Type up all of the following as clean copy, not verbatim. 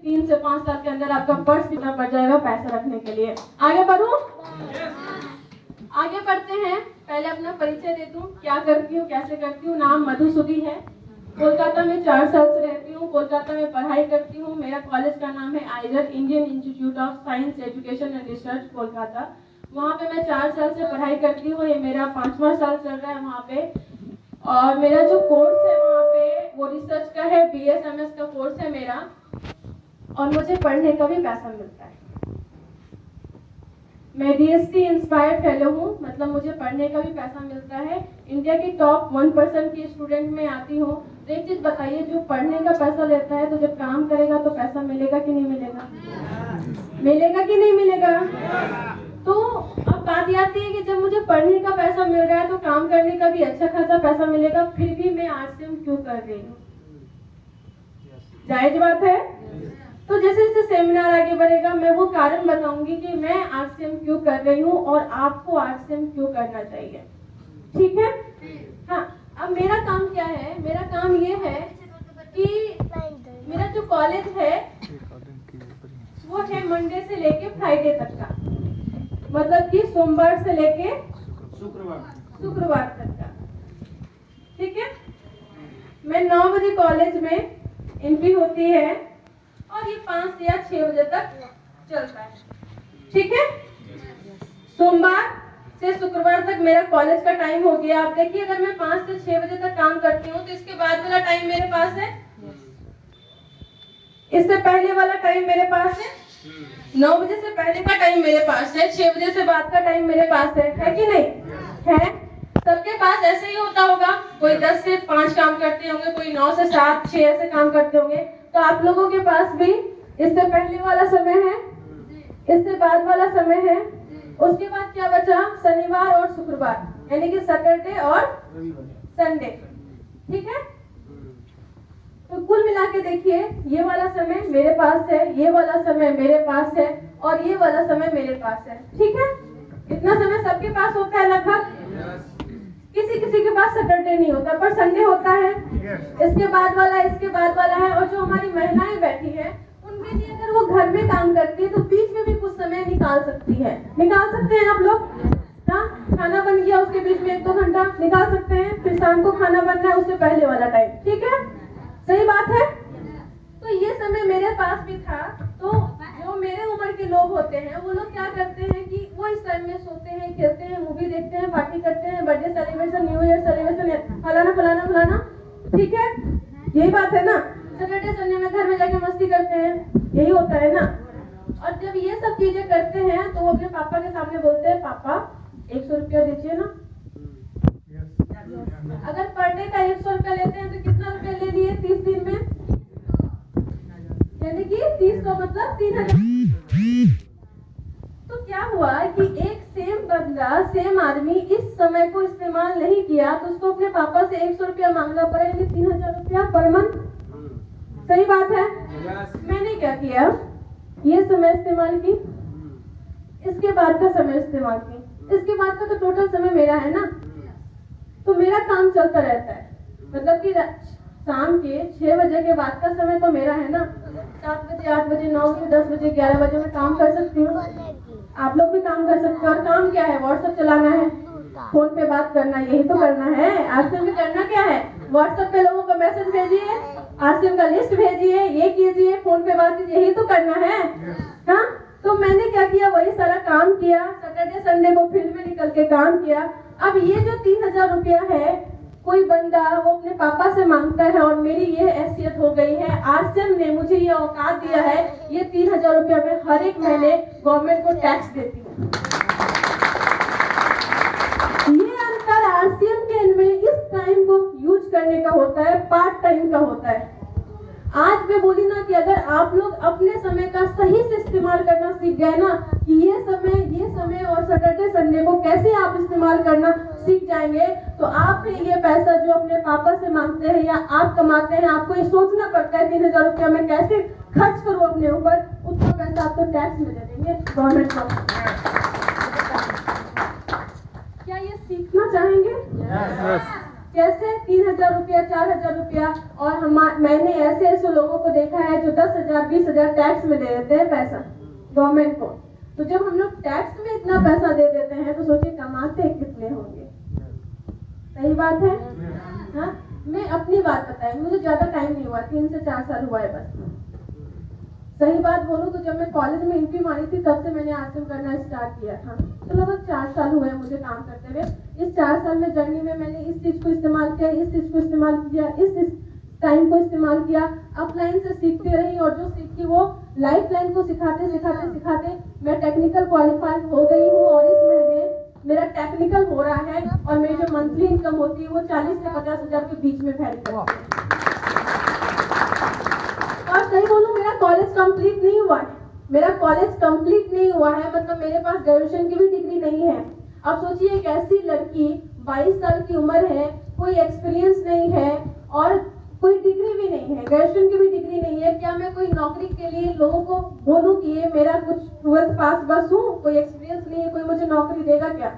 3 से 5 साल के अंदर आपका पर्स कितना बढ़ जाएगा पैसा रखने के लिए। आगे बढ़ूं? आगे बढ़ते हैं। पहले अपना परिचय दे दूं, क्या करती हूँ, कैसे करती हूँ। नाम मधुसूदी है, कोलकाता में 4 साल से रहती हूँ, कोलकाता में पढ़ाई करती हूँ। मेरा कॉलेज का नाम है आइजर, Indian institute of science education and research, Kolkata. वहाँ पे मैं 4 साल से पढ़ाई करती हूँ, ये मेरा 5वां साल चल रहा है वहाँ पे। और मेरा जो कोर्स है वहाँ पे वो रिसर्च का है, BSMS का कोर्स है मेरा, और मुझे पढ़ने का भी पैसा मिलता है। मैं DST इंस्पायर्ड फेलो हूँ, मतलब मुझे पढ़ने का भी पैसा मिलता है। इंडिया की टॉप 1% की स्टूडेंट में आती हूँ। तो एक चीज बताइए, जो पढ़ने का पैसा लेता है तो जब काम करेगा तो पैसा मिलेगा कि नहीं मिलेगा? मिलेगा कि नहीं मिलेगा? तो अब बात आती है कि जब मुझे पढ़ने का पैसा मिल रहा है तो काम करने का भी अच्छा खासा पैसा मिलेगा, फिर भी मैं RCM क्यों कर रही हूँ? जायज बात है। तो जैसे जैसे सेमिनार आगे बढ़ेगा मैं वो कारण बताऊंगी कि मैं RCM क्यों कर रही हूँ और आपको RCM क्यों करना चाहिए। ठीक है? हाँ, अब मेरा काम क्या है? मेरा काम ये है कि मेरा जो कॉलेज है वो है मंडे से लेके फ्राइडे तक का, मतलब कि सोमवार से लेके शुक्रवार तक का। ठीक है? मैं 9 बजे कॉलेज में एंट्री होती है और ये 5 या 6 बजे तक चलता है। ठीक है? सोमवार से शुक्रवार तक मेरा कॉलेज का टाइम हो गया। आप देखिए, अगर मैं 5 से 6 बजे तक काम करती हूँ तो इसके बाद वाला टाइम मेरे पास है, इससे पहले वाला टाइम मेरे पास है, 9 बजे से पहले का टाइम मेरे पास है, 6 बजे से बाद का टाइम मेरे पास है कि नहीं है? सबके पास ऐसे ही होता होगा। कोई 10 से 5 काम करते होंगे, कोई 9 से 7, 6 ऐसे काम करते होंगे। तो आप लोगों के पास भी इससे पहले वाला समय है, इससे बाद वाला समय है, उसके बाद क्या बचा? शनिवार और शुक्रवार, यानी कि सैटरडे और संडे। ठीक है? तो कुल मिला के देखिए, ये वाला समय मेरे पास है, ये वाला समय मेरे पास है और ये वाला समय मेरे पास है। ठीक है? इतना समय सबके पास होता है लगभग। किसी किसी के पास सैटरडे नहीं होता पर संडे होता है। इसके बाद वाला, इसके बाद वाला है। और जो हमारी महिलाएं बैठी है उनके लिए अगर वो घर में काम करती है तो बीच में भी कुछ समय निकाल सकती है। निकाल सकते हैं आप लोग? हाँ, खाना बन गया उसके बीच में 1-2 घंटा निकाल सकते हैं। फिर शाम को खाना बनना है, उससे पहले वाला टाइम। ठीक है? सही बात है। तो ये समय मेरे पास भी था। तो जो मेरे उम्र के लोग होते हैं वो लोग क्या करते हैं कि वो इस टाइम में सोते हैं, खेलते हैं, मूवी देखते हैं, पार्टी करते हैं, birthday celebration, new year celebration, फलाना फलाना फलाना। ठीक है? यही बात है ना? सैटरडे संडे में घर में जाके मस्ती करते हैं, यही होता है ना? और जब ये सब चीजें करते हैं तो वो अपने पापा के सामने बोलते हैं, पापा 100 रुपया दीजिए ना। अगर पर डे का 100 रुपया लेते हैं तो कितना रुपया ले लिए 30 दिन में? यानी कि 30 का मतलब 3000। तो क्या हुआ कि एक सेम बंदा, सेम आदमी इस समय को इस्तेमाल नहीं किया तो उसको अपने पापा से 100 रुपया मांगना पड़ा, यानी 3000 रुपया पर मंथ। सही बात है? मैंने क्या किया, ये समय इस्तेमाल की, इसके बाद का समय इस्तेमाल की, इसके बाद का तो टोटल समय मेरा है ना। तो मेरा काम चलता रहता है, मतलब कि शाम के 6 बजे के बाद का समय तो मेरा है ना। 7 बजे, 8 बजे, 9 बजे, 10 बजे, 11 बजे मैं काम कर सकती हूँ। आप लोग भी काम कर सकते हो। और काम क्या है? व्हाट्सएप चलाना है, फोन पे बात करना, यही तो करना है। RCM में करना क्या है? व्हाट्सएप पे लोगों को मैसेज भेजिए, RCM का लिस्ट भेजिए, ये कीजिए, फोन पे बात कीजिए, यही तो करना है। हाँ, तो मैंने क्या किया, वही सारा काम किया। सैटरडे संडे को फील्ड में निकल के काम किया। अब ये जो 3000 रुपया है, कोई बंदा वो अपने पापा से मांगता है और मेरी ये हैसियत हो गई है, RCM ने मुझे ये औकात दिया है, ये 3000 रुपया मैं हर एक महीने गवर्नमेंट को टैक्स देती हूँ। ये अंतर RCM के इनमें इस टाइम को यूज करने का होता है, पार्ट टाइम का होता है। आज मैं बोली ना कि अगर आप लोग अपने समय का सही से इस्तेमाल करना सीख गए ना, कि ये समय और सैटरडे संडे को कैसे आप इस्तेमाल करना सीख जाएंगे, तो आप ये पैसा जो अपने पापा से मांगते हैं या आप कमाते हैं, आपको ये सोचना पड़ता है 3000 रुपया मैं कैसे खर्च करूं अपने ऊपर, उतना पैसा आपको टैक्स में दे देंगे गवर्नमेंट को। क्या ये सीखना चाहेंगे? कैसे 3,000 रुपया 4,000 रुपया, और मैंने ऐसे ऐसे लोगों को देखा है जो 10,000 20,000 टैक्स में दे देते हैं पैसा गवर्नमेंट को। तो जब हम लोग टैक्स में इतना पैसा दे देते हैं तो सोचिए कमाते कितने होंगे। सही बात है। हाँ, मैं अपनी बात बताई, मुझे ज्यादा टाइम नहीं हुआ, 3 से 4 साल हुआ है बस। सही बात बोलूं तो जब मैं कॉलेज में एंट्री मारी थी तब से मैंने आश्रम करना स्टार्ट किया था। तो लगभग 4 साल हुए मुझे काम करते हुए। इस 4 साल में जर्नी में मैंने इस चीज को इस्तेमाल किया, इस चीज को इस्तेमाल किया, इस टाइम को इस्तेमाल किया, अपलाइन से सीखती रही, और जो सीखी वो लाइफ लाइन को सिखाते सिखाते सिखाते मैं टेक्निकल क्वालिफाइड हो गई हूँ। और इस महीने मेरा टेक्निकल हो रहा है और मेरी जो मंथली इनकम होती है वो 40 से 50,000 के बीच में वैरी करती है। और सही बोलूं, मेरा कॉलेज कंप्लीट नहीं हुआ है। मेरा कॉलेज कंप्लीट नहीं हुआ है मतलब मेरे पास ग्रेजुएशन की भी डिग्री नहीं है। अब सोचिए एक ऐसी लड़की 22 साल की उम्र है, कोई एक्सपीरियंस नहीं है और कोई डिग्री भी नहीं है, ग्रेजुएशन की भी डिग्री नहीं है, क्या मैं कोई नौकरी के लिए लोगों को बोलूं कि ये मेरा कुछ 12th पास बस हूँ, कोई एक्सपीरियंस नहीं है, कोई मुझे नौकरी देगा क्या?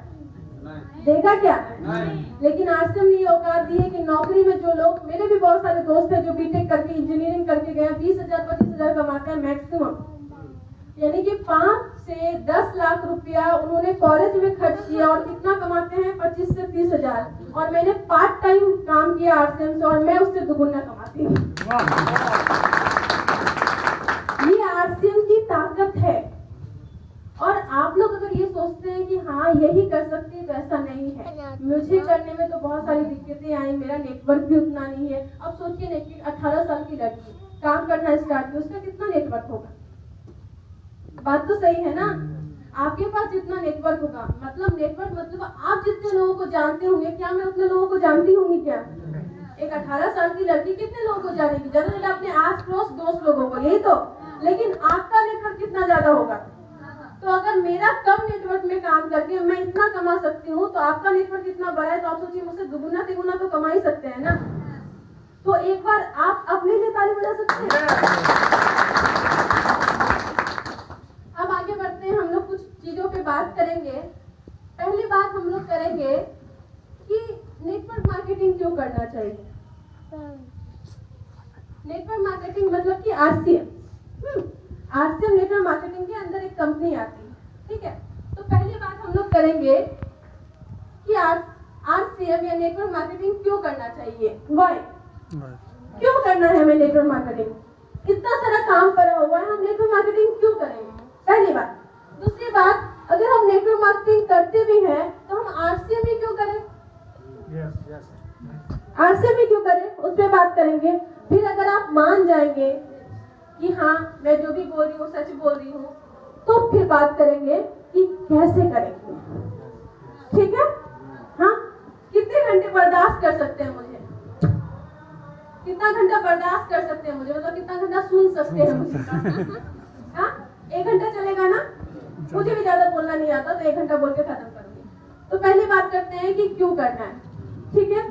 देगा क्या? लेकिन आश्रम ने औकात दी है कि नौकरी में जो लोग, मेरे भी बहुत सारे दोस्त हैं जो बीटेक करके इंजीनियरिंग करके गए, 20,000 25,000 कमाते हैं मैक्सिमम, यानी कि 5 से 10 लाख रुपया उन्होंने कॉलेज में खर्च किया और कितना कमाते हैं 25 से 30,000। और मैंने पार्ट टाइम काम किया आश्रम से और मैं उससे दुगुना कमाती हूँ। ये आश्रम की ताकत है। और आप लोग अगर ये सोचते हैं कि हाँ यही कर सकते हैं तो ऐसा नहीं है। मुझे करने में तो बहुत सारी दिक्कतें आई, मेरा नेटवर्क भी उतना नहीं है। अब सोचिए 18 साल की लड़की काम करना स्टार्ट की, उसका कितना नेटवर्क होगा? बात तो सही है ना। आपके पास जितना नेटवर्क होगा, मतलब नेटवर्क मतलब आप जितने लोगों को जानते होंगे, क्या मैं उतने लोगों को जानती होंगी क्या? एक 18 साल की लड़की कितने लोगों को जानेगी? ज्यादा से ज्यादा अपने आस पड़ोस दोस्त लोगों को, यही तो। लेकिन आपका नेटवर्क कितना ज्यादा होगा? तो अगर मेरा कम नेटवर्क में काम करके मैं इतना कमा सकती हूँ तो आपका नेटवर्क इतना बड़ा है, तो आप सोचिए मुझसे दुगुना तिगुना तो कमा ही सकते हैं ना। तो एक बार आप अपने लिए ताली बजा सकते हैं। अब आगे बढ़ते हैं, हम लोग कुछ चीजों पे बात करेंगे। पहली बात हम लोग करेंगे कि नेटवर्क मार्केटिंग क्यों करना चाहिए। नेटवर्क मार्केटिंग मतलब कि आरसीएम नेटवर्क मार्केटिंग के अंदर एक कंपनी आती है, ठीक है। तो पहली बात हम लोग करेंगे कि आरसीएम या नेटवर्क मार्केटिंग क्यों करना चाहिए, व्हाई, क्यों करना है हमें नेटवर्क मार्केटिंग। इतना सारा काम करा हुआ है, हम नेटवर्क मार्केटिंग क्यों करेंगे, पहली बात। दूसरी बात, अगर हम नेटवर्क मार्केटिंग करते भी हैं तो हम आरसीएम ही क्यों करें, आरसीएम ही क्यों करें, उस पर बात करेंगे। फिर अगर आप मान जाएंगे कि हाँ मैं जो भी बोल रही हूँ सच बोल रही हूँ, तो फिर बात करेंगे कि कैसे करेंगे, ठीक है। हाँ, कितने घंटे बर्दाश्त कर सकते हैं मुझे, कितना घंटा बर्दाश्त कर सकते हैं मुझे, मतलब कितना घंटा सुन सकते हैं मुझे। हाँ, 1 घंटा चलेगा ना, मुझे भी ज्यादा बोलना नहीं आता तो 1 घंटा बोल के खत्म करूंगी। तो पहली बात करते हैं कि क्यों करना है, ठीक है।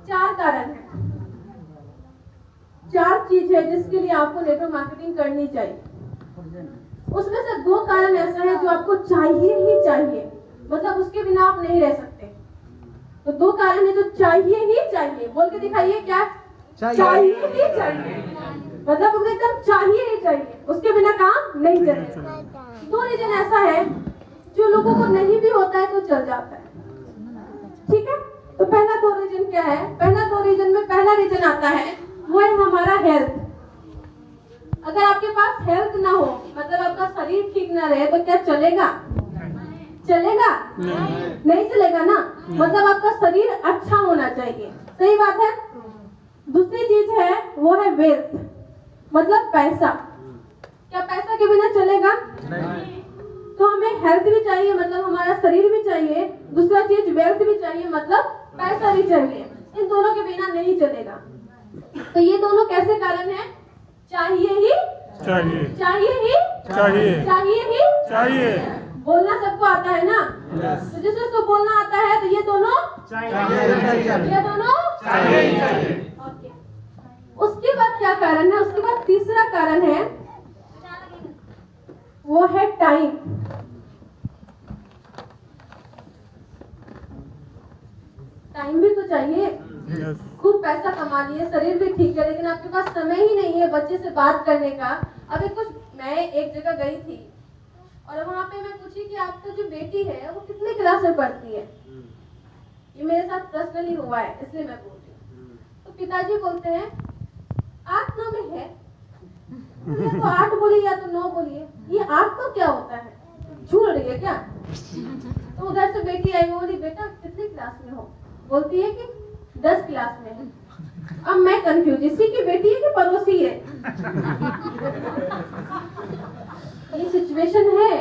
4 कारण है, 4 चीज है जिसके लिए आपको नेटवर्क मार्केटिंग करनी चाहिए। उसमें से 2 कारण ऐसा है जो आपको चाहिए ही चाहिए, मतलब उसके बिना आप नहीं रह सकते। तो 2 कारण है जो चाहिए ही चाहिए, बोल के दिखाइए क्या चाहिए ही चाहिए, मतलब एकदम चाहिए ही चाहिए, उसके बिना काम नहीं चलेगा। 2 रीजन ऐसा है जो लोगों को नहीं भी होता है तो चल जाता है, ठीक है। तो पहला 2 रीजन क्या है, पहला 2 रीजन में पहला रीजन आता है वो है हमारा हेल्थ। अगर आपके पास हेल्थ ना हो, मतलब आपका शरीर ठीक ना रहे तो क्या चलेगा, चलेगा नहीं चलेगा ना, मतलब आपका शरीर अच्छा होना चाहिए, सही बात है। दूसरी चीज है वो है वेल्थ, मतलब पैसा। क्या पैसा के बिना चलेगा, तो हमें हेल्थ भी चाहिए, मतलब हमारा शरीर भी चाहिए, दूसरा चीज वेल्थ भी चाहिए, मतलब पैसा भी चाहिए। इन दोनों के बिना नहीं चलेगा। तो ये दोनों कैसे कारण है, चाहिए ही चाहिए, चाहिए ही चाहिए, चाहिए ही चाहिए। बोलना सबको आता है ना, तो जिसको बोलना आता है तो ये दोनों चाहिए, ये दोनों चाहिए। उसके बाद क्या कारण है, उसके बाद तीसरा कारण है वो है टाइम। टाइम भी तो चाहिए। Yes. खूब पैसा कमा लिए, शरीर भी ठीक है, लेकिन आपके पास समय ही नहीं है बच्चे से बात करने का। अभी कुछ मैं एक जगह गई थी और वहाँ पे मैं पूछी कि आपका जो बेटी है वो कितने क्लास में पढ़ती है। ये मेरे साथ पर्सनली हुआ है, इसलिए मैं बोल रही हूँ। तो पिताजी बोलते हैं 8-9 में है। तो या तो 8 बोलिए या तो 9 बोलिए, ये 8 तो क्या होता है, झूल रही है क्या? तो उधर से बेटी आई, बोली बेटा कितनी क्लास में हो? बोलती है कि 10 क्लास में है। अब मैं कंफ्यूज, इसी की बेटी है कि पड़ोसी है? ये सिचुएशन है,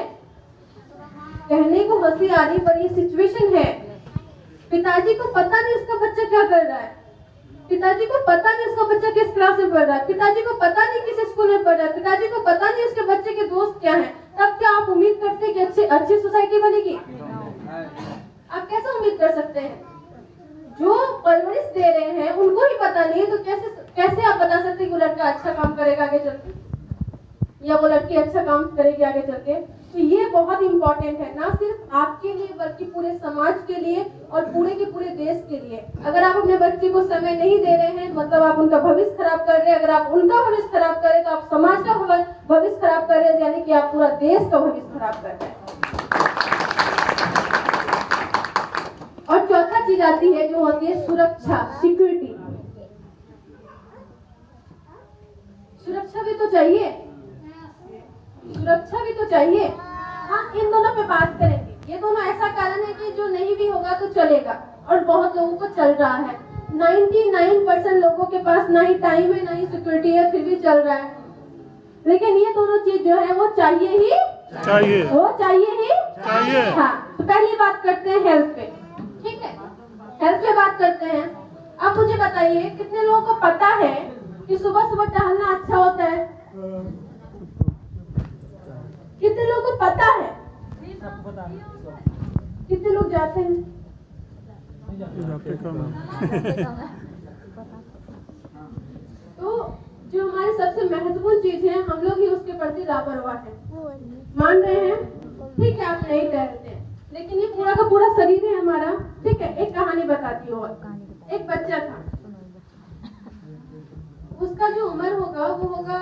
कहने को हंसी आ रही पर ये सिचुएशन है। पिताजी को पता नहीं उसका बच्चा क्या कर रहा है, पिताजी को पता नहीं उसका बच्चा किस क्लास में पढ़ रहा है, पिताजी को पता नहीं किस स्कूल में पढ़ रहा है, पिताजी को पता नहीं उसके बच्चे के दोस्त क्या हैं। तब क्या आप उम्मीद करते हैं कि अच्छी सोसाइटी बनेगी? आप कैसे उम्मीद कर सकते हैं? जो परवरिश दे रहे हैं उनको ही पता नहीं है, तो कैसे आप बता सकते हैं कि वो लड़का अच्छा काम करेगा आगे चल के, या वो लड़की अच्छा काम करेगी आगे चल के? तो ये बहुत इंपॉर्टेंट है, ना सिर्फ आपके लिए बल्कि पूरे समाज के लिए और पूरे के पूरे देश के लिए। अगर आप अपने बच्चे को समय नहीं दे रहे हैं मतलब आप उनका भविष्य खराब कर रहे हैं। अगर आप उनका भविष्य खराब कर रहे हैं तो आप समाज का भविष्य खराब कर रहे हैं, यानी कि आप पूरा देश का भविष्य खराब कर रहे हैं। और चौथा चीज आती है जो होती है सुरक्षा, सिक्योरिटी। सुरक्षा भी तो चाहिए, सुरक्षा भी तो चाहिए। हाँ, इन दोनों पे बात करेंगे। ये दोनों ऐसा कारण है कि जो नहीं भी होगा तो चलेगा, और बहुत लोगों को चल रहा है। 99% लोगों के पास ना ही टाइम है ना ही सिक्योरिटी है, फिर भी चल रहा है। लेकिन ये दोनों चीज जो है वो चाहिए ही चाहिए, वो चाहिए ही चाहिए। हाँ, तो पहली बात करते हैं हेल्थ पे, ठीक है? हेल्थ पे बात करते हैं। अब मुझे बताइए कितने लोगों को पता है कि सुबह सुबह टहलना अच्छा होता है? कितने लोगों को पता है? कितने लोग जाते हैं? तो जो हमारी सबसे महत्वपूर्ण चीज है, हम लोग ही उसके प्रति लापरवाह है। मान रहे हैं? ठीक है, आप नहीं टहलते हैं, लेकिन ये पूरा का पूरा शरीर है हमारा, ठीक है? एक कहानी बताती हूँ। एक बच्चा था, उसका जो उम्र होगा वो होगा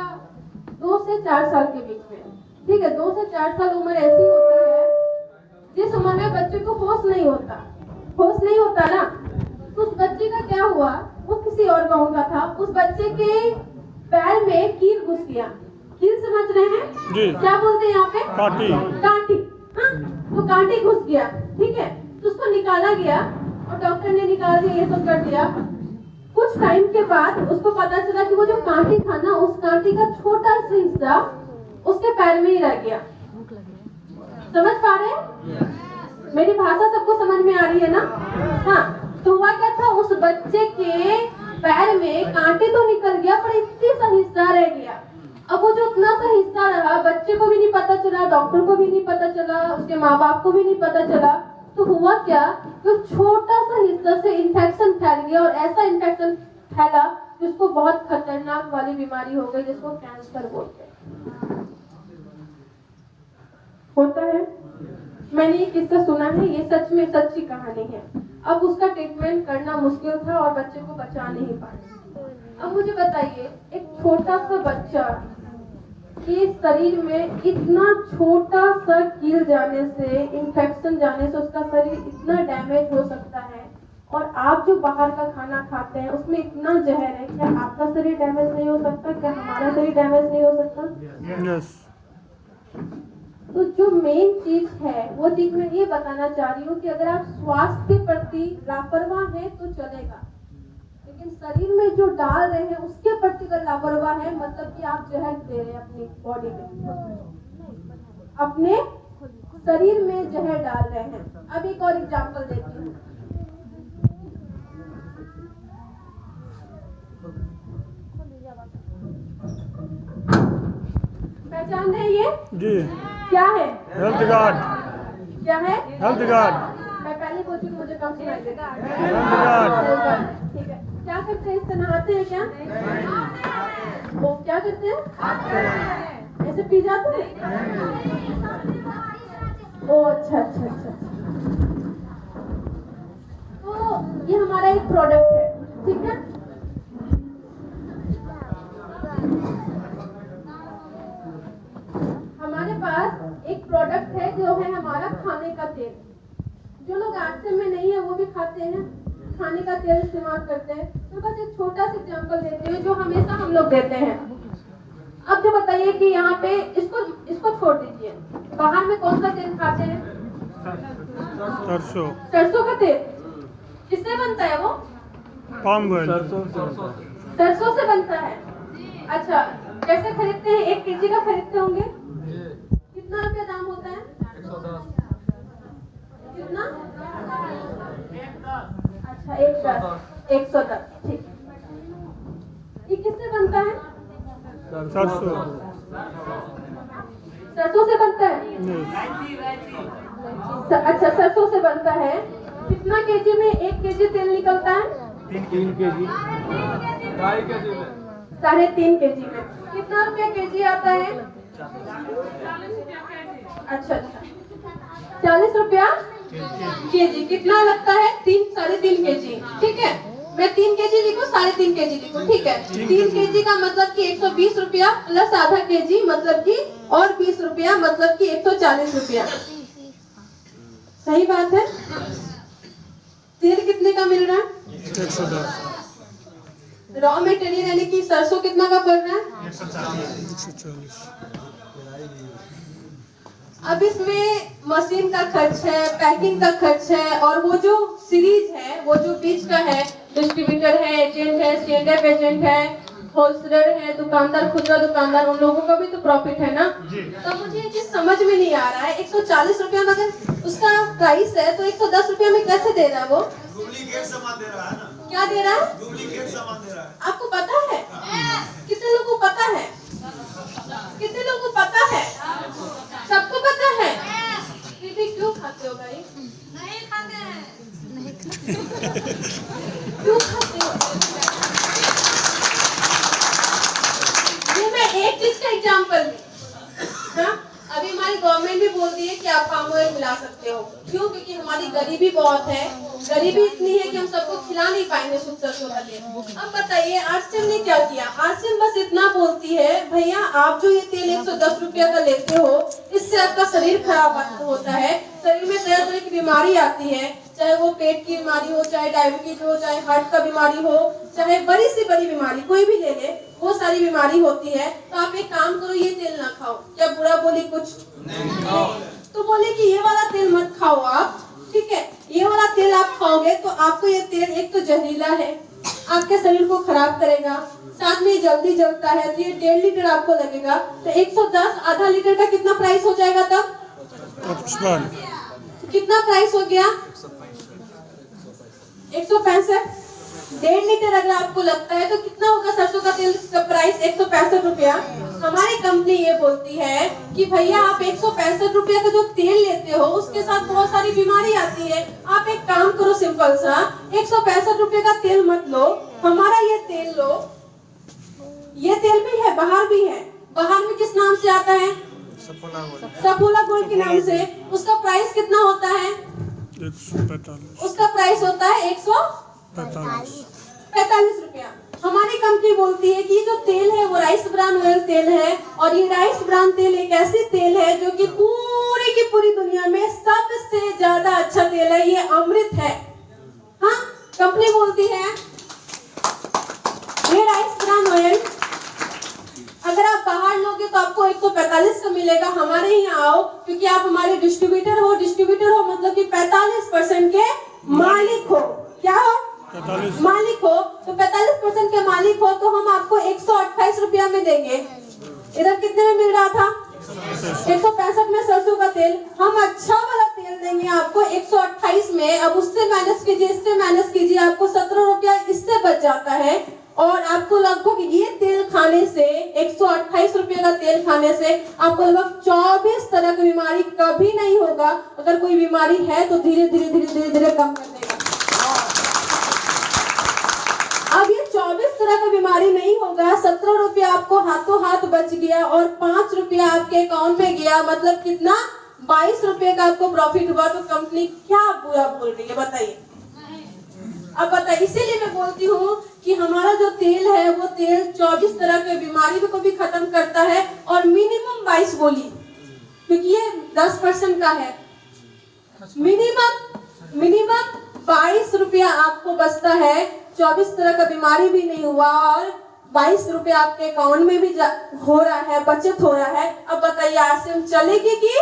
2 से 4 साल के बीच में, ठीक है? 2 से 4 साल उम्र ऐसी होती है जिस उम्र में बच्चे को होश नहीं होता ना। तो उस बच्चे का क्या हुआ, वो किसी और गांव का था, उस बच्चे के पैर में कील घुस गया। कील समझ रहे हैं जी? क्या बोलते हैं यहाँ पे? कांटी। हाँ, तो कांटी घुस गया, ठीक है? तो उसको निकाला गया और डॉक्टर ने निकाल दिया, ये सब कर दिया। कुछ टाइम के बाद उसको पता चला कि वो जो कांटी था ना, उस कांटी का छोटा सा हिस्सा उसके पैर में ही रह गया। समझ पा रहे हैं? मेरी भाषा सबको समझ में आ रही है ना? हाँ, तो हुआ क्या था, उस बच्चे के पैर में कांटे तो निकल गया पर इतनी सा हिस्सा रह गया। अब वो जो उतना सा हिस्सा रहा, बच्चे को भी नहीं पता चला, डॉक्टर को भी नहीं पता चला, उसके माँ बाप को भी नहीं पता चला। तो हुआ क्या, तो छोटा सा हिस्सा से इन्फेक्शन फैल गया, और ऐसा इन्फेक्शन फैला कि उसको बहुत खतरनाक वाली बीमारी हो गई, जिसको कैंसर बोलते हैं। होता है, मैंने ये किस्सा सुना है, ये सच में सच्ची कहानी है। अब उसका ट्रीटमेंट करना मुश्किल था और बच्चे को बचा नहीं पाए। अब मुझे बताइए, एक छोटा सा बच्चा के शरीर में इतना छोटा सा कील जाने से, इन्फेक्शन जाने से उसका शरीर इतना डैमेज हो सकता है। और आप जो बाहर का खाना खाते हैं उसमें इतना जहर है, क्या आपका शरीर डैमेज नहीं हो सकता? क्या हमारा शरीर डैमेज नहीं हो सकता? yes. तो जो मेन चीज है वो चीज मैं ये बताना चाह रही हूँ कि अगर आप स्वास्थ्य के प्रति लापरवाह हैं तो चलेगा, लेकिन शरीर में जो डाल रहे हैं उसके प्रति अगर लापरवाह है, मतलब कि आप जहर दे रहे हैं अपनी बॉडी में, अपने शरीर में जहर डाल रहे हैं। अब एक और एग्जांपल देती हूँ। पहचान रहे हैं ये? जी। क्या है? Health guard. क्या है? Health guard. मैं पहले बोलती हूँ, मुझे कम सुनाई देता है। हेल्थ गार्ड, ठीक है। क्या करते हैं? इससे नहाते हैं क्या? वो क्या करते हैं? ऐसे पी जाते हैं? ओ अच्छा। तो ये हमारा एक प्रोडक्ट है, ठीक है। हमारे पास एक प्रोडक्ट है जो है हमारा खाने का तेल। जो लोग आश्रम में नहीं है वो भी खाते हैं, खाने का तेल इस्तेमाल करते हैं। तो बस एक छोटा सा एग्जांपल देते हैं जो हमेशा हम लोग देते हैं। अब जो बताइए कि यहाँ पे इसको छोड़ दीजिए, बाहर में कौन सा तेल खाते हैं? सरसों का तेल। किससे बनता है वो? Palm oil. सरसों से बनता है। अच्छा, कैसे खरीदते हैं? 1 kg का खरीदते होंगे। कितना रुपया दाम होता है? 110। कितना? अच्छा, 110। ठीक। ये किससे बनता है? सरसों से बनता है। अच्छा, सरसों से बनता है। कितना केजी में 1 kg तेल निकलता है? 3 kg। 2.5 kg में। 3.5 kg में कितना रुपया केजी आता है? अच्छा, 40 रुपया केजी। कितना लगता है? 3-3.5 kg। ठीक है, मैं 3 kg लिखूं, 3.5 kg लिखूं? ठीक है। 3 kg का मतलब कि 120 रुपया प्लस आधा kg मतलब कि और 20 रुपया मतलब कि 140 रुपया। सही बात है। तेल कितने का मिल रहा है? 110। रॉ मटेरियल यानी कि सरसों कितना का पड़ रहा है? 140। अब इसमें मशीन का खर्च है, पैकिंग का खर्च है, और वो जो सीरीज है, वो जो बीच का है, डिस्ट्रीब्यूटर है, एजेंट है, C&F एजेंट है, होलसेलर है, दुकानदार, खुदरा दुकानदार, उन लोगों का भी तो प्रॉफिट है ना। तो मुझे ये चीज समझ में नहीं आ रहा है। 140 रुपया में अगर उसका प्राइस है तो 110 रुपया में कैसे दे रहा है वो? डुप्लीकेट सामान दे रहा है ना। क्या दे रहा है? डुप्लीकेट सामान दे रहा है। आपको पता है? कितने लोगों को पता है? कितने लोगों को पता है? सबको पता है। फिर भी क्यों खाते हो भाई? नहीं खाते हैं। क्यों खाते हो? ये मैं एक चीज का एग्जाम्पल दी। हाँ, अभी हमारी गवर्नमेंट भी बोलती है कि आप पाम ऑयल मिला सकते हो। क्यों? क्योंकि हमारी गरीबी बहुत है। गरीबी इतनी है कि हम सबको खिला नहीं पाएंगे शुद्ध सरसों का तेल। अब बताइए आरसीएम ने क्या किया? आरसीएम बस इतना बोलती है, भैया आप जो ये तेल 110 रुपया का लेते हो, इससे आपका शरीर खराब होता है, शरीर में तरह तरह की बीमारी आती है, चाहे वो पेट की बीमारी हो, चाहे डायबिटीज हो, चाहे हार्ट का बीमारी हो, चाहे बड़ी से बड़ी बीमारी कोई भी ले ले, वो सारी बीमारी होती है। तो आप एक काम करो, ये तेल ना खाओ। क्या बुरा बोली कुछ? नहीं। तो बोले कि ये वाला तेल मत खाओ आप, ठीक है। ये वाला तेल आप खाओगे तो आपको ये तेल एक तो जहरीला है, आपके शरीर को खराब करेगा, साथ में जल्दी जलता है, तो ये 1.5 लीटर आपको लगेगा। तो 110 आधा लीटर का कितना प्राइस हो जाएगा तब? कितना प्राइस हो गया? 165। 1.5 लीटर अगर आपको लगता है तो कितना होगा सरसों का तेल का प्राइस? 165 रुपया। हमारी कंपनी ये बोलती है कि भैया आप 165 रुपया का जो तेल लेते हो उसके साथ बहुत सारी बीमारी आती है। आप एक काम करो सिंपल सा, 165 रुपये का तेल मत लो, हमारा ये तेल लो। ये तेल भी है, बाहर भी है। बाहर में किस नाम से आता है? सफोला गोल्ड के नाम से। उसका प्राइस कितना होता है? 145। उसका प्राइस होता है 145 रुपया। हमारी कंपनी बोलती है कि ये जो तेल है वो राइस ब्रान ऑयल तेल है, और ये राइस ब्रान तेल एक ऐसी तेल है जो कि पूरी की पूरी दुनिया में सबसे ज्यादा अच्छा तेल है। ये अमृत है। हाँ, कंपनी बोलती है ये राइस ब्रान ऑयल अगर आप बाहर लोगे तो आपको 145 का मिलेगा। हमारे यहाँ आओ, क्योंकि आप हमारे डिस्ट्रीब्यूटर हो। डिस्ट्रीब्यूटर हो मतलब कि 45% के मालिक हो। क्या हो? मालिक हो। तो 45% के मालिक हो तो हम आपको 128 रुपया में देंगे। इधर कितने में मिल रहा था? 165 में सरसों का तेल। हम अच्छा वाला तेल देंगे आपको 128 में। अब उससे माइनस कीजिए, इससे माइनस कीजिए, आपको 17 रुपया इससे बच जाता है। और आपको लगभग ये तेल खाने से, 128 रुपये का तेल खाने से आपको लगभग 24 तरह की बीमारी कभी नहीं होगा। अगर कोई बीमारी है तो धीरे धीरे धीरे धीरे धीरे कम कर देगा। अब ये 24 तरह का बीमारी नहीं होगा। 17 रुपया आपको हाथों हाथ बच गया और 5 रुपया आपके अकाउंट में गया। मतलब कितना? 22 रुपये का आपको प्रॉफिट हुआ। तो कंपनी क्या बुरा बोल रही है बताइए? अब बताइए, इसीलिए मैं बोलती हूँ कि हमारा जो तेल है वो तेल 24 तरह के बीमारी को भी खत्म करता है और मिनिमम 22 बोली, क्योंकि ये 10% का है। मिनिमम 22 रुपया आपको बचता है, 24 तरह का बीमारी भी नहीं हुआ और 22 रुपया आपके अकाउंट में भी हो रहा है, बचत हो रहा है। अब बताइए आरसीएम चलेगी कि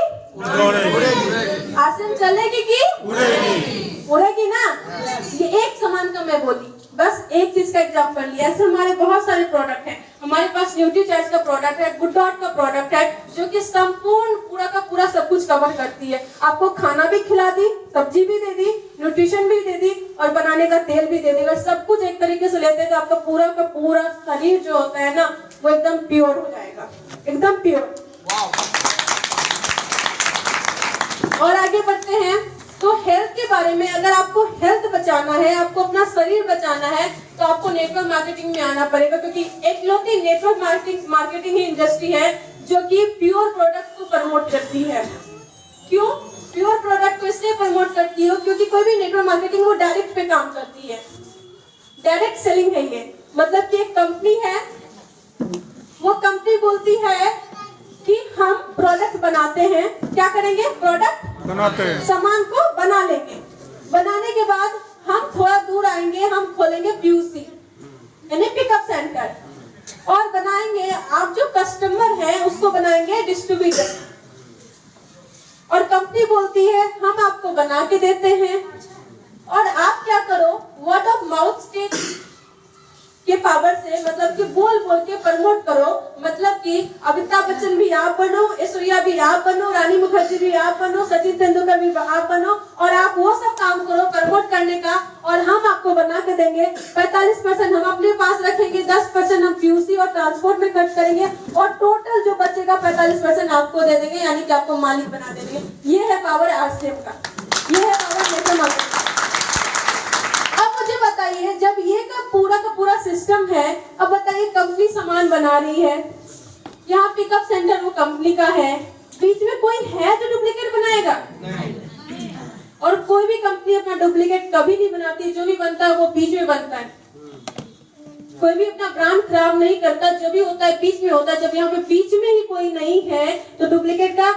आरसीएम चलेगी कि उड़ेगी ना? ये एक सामान का मैं बोली, बस एक चीज का एग्जांपल लिया। ऐसे हमारे बहुत सारे प्रोडक्ट हैं। हमारे पास न्यूट्रीचार्ज का प्रोडक्ट है, गुड डॉट का प्रोडक्ट है, जो कि संपूर्ण पूरा का पूरा सब कुछ कवर करती है। आपको खाना भी खिला दी, सब्जी भी दे दी, न्यूट्रिशन भी दे दी और बनाने का तेल भी दे दी। अगर सब कुछ एक तरीके से लेते हैं तो आपका पूरा का पूरा शरीर जो होता है ना, वो एकदम प्योर हो जाएगा, एकदम प्योर। और आगे बढ़ते हैं तो हेल्थ के बारे में। अगर आपको हेल्थ बचाना है, आपको अपना शरीर बचाना है, तो आपको नेटवर्क मार्केटिंग में आना पड़ेगा, क्योंकि एकलौती नेटवर्क मार्केटिंग ही इंडस्ट्री है जो कि प्योर प्रोडक्ट को प्रमोट करती है। क्यों प्योर प्रोडक्ट को इसलिए प्रमोट करती हो, क्योंकि कोई भी नेटवर्क मार्केटिंग वो डायरेक्ट पे काम करती है, डायरेक्ट सेलिंग है ये। मतलब कि एक कंपनी है, वो कंपनी बोलती है कि हम प्रोडक्ट बनाते हैं, क्या करेंगे, प्रोडक्ट बनाते हैं, सामान को बना लेंगे। बनाने के बाद हम थोड़ा दूर आएंगे, हम खोलेंगे पीयूसी यानी पिकअप सेंटर और बनाएंगे। आप जो कस्टमर है उसको बनाएंगे डिस्ट्रीब्यूटर। और कंपनी बोलती है हम आपको बना के देते हैं और आप क्या करो, वर्ड ऑफ माउथ के पावर से, मतलब कि बोल बोल के प्रमोट करो। मतलब कि अमिताभ बच्चन भी आप बनो, ऐश्वर्या भी आप बनो, रानी मुखर्जी भी आप बनो, सचिन तेंदुलकर भी आप बनो और आप वो सब काम करो प्रमोट करने का और हम आपको बना के देंगे। 45% हम अपने पास रखेंगे, 10% हम पीयूसी और ट्रांसपोर्ट में खर्च करेंगे और टोटल जो बचेगा 45% आपको दे देंगे, यानी कि आपको मालिक बना देंगे। ये है पावर आरसीएम का, ये है पावर नेटवर्क मार्केटिंग। अब मुझे बताइए, जब ये का पूरा सिस्टम है, अब बताइए कंपनी सामान बना रही है, यहाँ पिकअप सेंटर वो कंपनी का है, बीच में कोई है जो डुप्लीकेट बनाएगा? नहीं। और कोई भी कंपनी अपना डुप्लीकेट कभी नहीं बनाती, जो भी बनता है वो बीच में बनता है। कोई भी अपना ब्रांड खराब नहीं करता, जो भी होता है बीच में होता है। जब यहाँ पे बीच में ही कोई नहीं है तो डुप्लीकेट का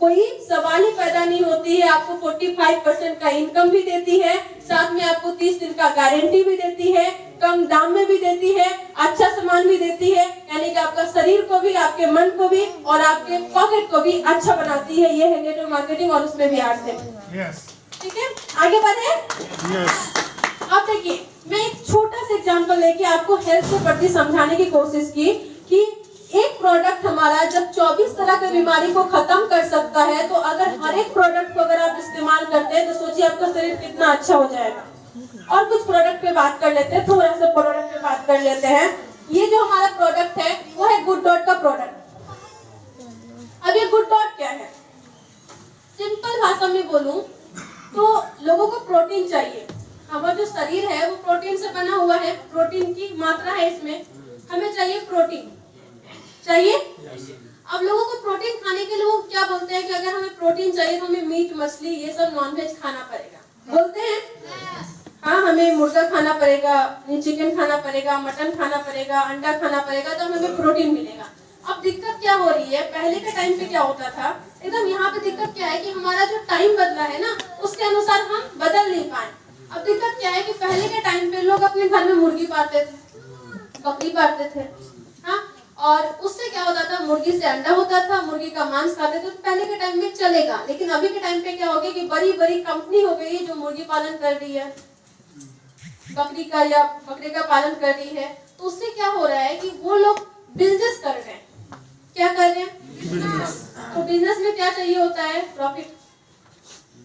कोई सवाल ही पैदा नहीं होती है। आपको 45% का इनकम भी देती है, साथ में आपको 30 दिन का गारंटी भी देती है, कम दाम में भी देती है, अच्छा सामान भी देती है, यानी कि आपका शरीर को भी, आपके मन को भी और आपके पॉकेट को भी अच्छा बनाती है। ये है नेटवर्क मार्केटिंग और उसमें भी आरसीएम। ठीक है, आगे बढ़े। अब देखिए, मैं एक छोटा सा एग्जांपल लेके आपको हेल्थ के प्रति समझाने की कोशिश की कि एक प्रोडक्ट हमारा जब 24 तरह के बीमारी को खत्म कर सकता है, तो अगर हर एक प्रोडक्ट को अगर आप इस्तेमाल करते हैं तो सोचिए आपका शरीर कितना अच्छा हो जाएगा। और कुछ प्रोडक्ट पे बात कर लेते हैं, थोड़ा सा प्रोडक्ट पे बात कर लेते हैं। ये जो हमारा प्रोडक्ट है वो है गुड डॉट का प्रोडक्ट। अब ये गुड डॉट क्या है, सिंपल भाषा में बोलूं तो लोगों को प्रोटीन चाहिए। हमारा जो शरीर है वो प्रोटीन से बना हुआ है, प्रोटीन की मात्रा है इसमें, हमें चाहिए प्रोटीन चाहिए। अब लोगों को प्रोटीन खाने के लोग क्या बोलते हैं कि अगर हमें प्रोटीन चाहिए तो हमें मीट मछली ये सब नॉनवेज खाना पड़ेगा, बोलते हैं। हाँ, हमें मुर्गा खाना पड़ेगा, चिकन खाना पड़ेगा, मटन खाना पड़ेगा, अंडा खाना पड़ेगा, तो हमें प्रोटीन मिलेगा। अब दिक्कत क्या हो रही है, पहले के टाइम पे क्या होता था, एकदम यहाँ पे दिक्कत क्या है कि हमारा जो टाइम बदला है ना, उसके अनुसार हम बदल नहीं पाए। अब दिक्कत क्या है कि पहले के टाइम पे लोग अपने घर में मुर्गी पालते थे, बकरी पालते थे, हाँ, और उससे क्या होता था, मुर्गी से अंडा होता था, मुर्गी का मांस खाते थे, तो पहले के टाइम में चलेगा। लेकिन अभी के टाइम पे क्या हो गया कि बड़ी बड़ी कंपनी हो गई है जो मुर्गी पालन कर रही है, बकरी का या बकरे का पालन कर रही है। तो उससे क्या हो रहा है कि वो लोग बिजनेस कर रहे हैं। क्या कर रहे हैं? तो बिजनेस में क्या चाहिए होता है, प्रॉफिट।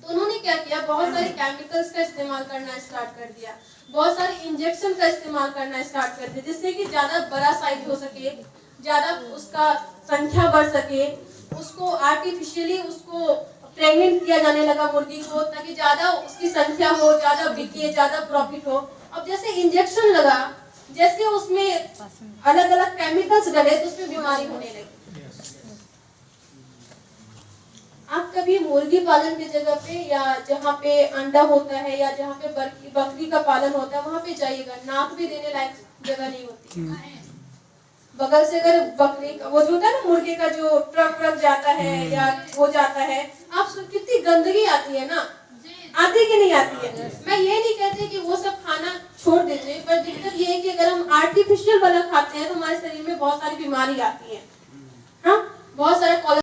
तो उन्होंने क्या किया, बहुत सारे केमिकल्स का इस्तेमाल करना स्टार्ट कर दिया, बहुत सारे इंजेक्शन का इस्तेमाल करना स्टार्ट कर दिया, जिससे कि ज्यादा बड़ा साइज हो सके, ज्यादा उसका संख्या बढ़ सके, उसको आर्टिफिशियली उसको प्रेग्नेंट किया जाने लगा मुर्गी को, ताकि ज्यादा उसकी संख्या हो, ज्यादा बिके, ज्यादा प्रॉफिट हो। अब जैसे इंजेक्शन लगा, जैसे उसमें अलग अलग केमिकल्स डले, तो उसमें बीमारी होने लगी। आप कभी भी मुर्गी पालन की जगह पे या जहाँ पे अंडा होता है या जहाँ पे बकरी का पालन होता है वहाँ पे जाइएगा, नाक भी देने लायक जगह नहीं होती। बगल से अगर बकरी का वो जो होता है ना मुर्गे का जो ट्रक जाता है या वो जाता है, आप सुन कितनी गंदगी आती है ना, आती कि नहीं आती है। मैं ये नहीं कहती कि वो सब खाना छोड़ दीजिए, पर दिक्कत ये है कि अगर हम आर्टिफिशियल वाला खाते हैं तो हमारे शरीर में बहुत सारी बीमारी आती है। हाँ, बहुत सारे